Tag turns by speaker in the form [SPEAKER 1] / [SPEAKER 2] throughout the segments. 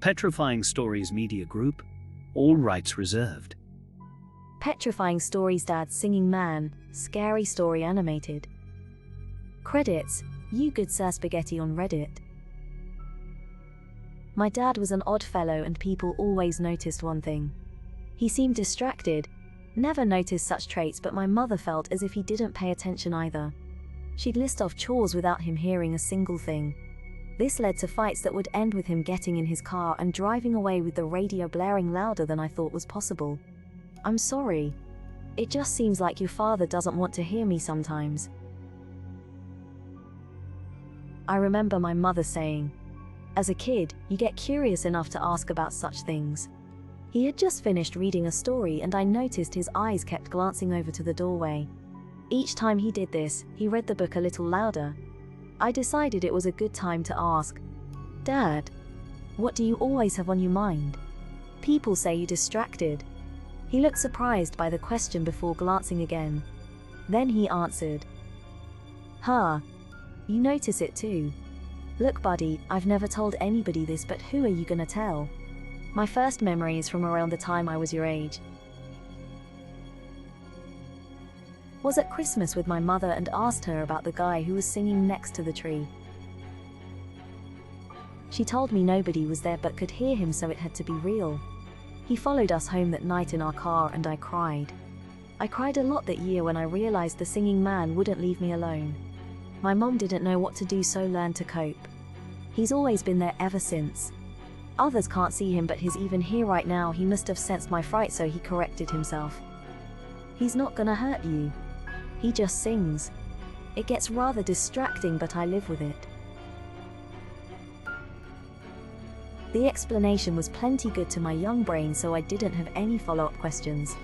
[SPEAKER 1] Petrifying Stories Media Group. All rights reserved.
[SPEAKER 2] Petrifying Stories Dad's Singing Man, Scary Story Animated. Credits, You Good Sir Spaghetti on Reddit. My dad was an odd fellow and people always noticed one thing. He seemed distracted. Never noticed such traits, but my mother felt as if he didn't pay attention either. She'd list off chores without him hearing a single thing. This led to fights that would end with him getting in his car and driving away with the radio blaring louder than I thought was possible. I'm sorry. It just seems like your father doesn't want to hear me sometimes. I remember my mother saying, as a kid, you get curious enough to ask about such things. He had just finished reading a story and I noticed his eyes kept glancing over to the doorway. Each time he did this, he read the book a little louder. I decided it was a good time to ask, Dad, what do you always have on your mind? People say you're distracted. He looked surprised by the question before glancing again. Then he answered, you notice it too. Look buddy, I've never told anybody this, but who are you gonna tell? My first memory is from around the time I was your age. Was at Christmas with my mother and asked her about the guy who was singing next to the tree. She told me nobody was there but could hear him, so it had to be real. He followed us home that night in our car and I cried. I cried a lot that year when I realized the singing man wouldn't leave me alone. My mom didn't know what to do, so learned to cope. He's always been there ever since. Others can't see him, but he's even here right now. He must have sensed my fright, so he corrected himself. He's not gonna hurt you. He just sings. It gets rather distracting, but I live with it. The explanation was plenty good to my young brain, so I didn't have any follow-up questions.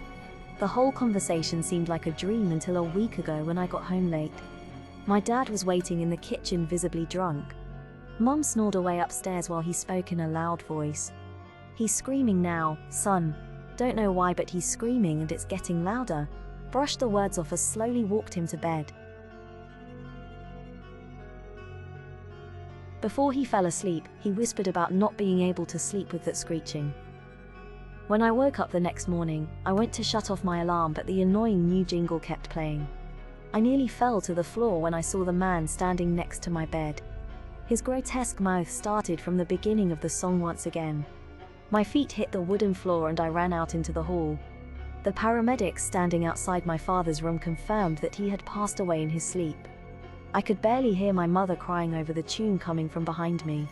[SPEAKER 2] The whole conversation seemed like a dream until a week ago when I got home late. My dad was waiting in the kitchen, visibly drunk. Mom snored away upstairs while he spoke in a loud voice. He's screaming now, son. Don't know why, but he's screaming and it's getting louder. Brushed the words off as slowly walked him to bed. Before he fell asleep, he whispered about not being able to sleep with that screeching. When I woke up the next morning, I went to shut off my alarm, but the annoying new jingle kept playing. I nearly fell to the floor when I saw the man standing next to my bed. His grotesque mouth started from the beginning of the song once again. My feet hit the wooden floor and I ran out into the hall. The paramedics standing outside my father's room confirmed that he had passed away in his sleep. I could barely hear my mother crying over the tune coming from behind me.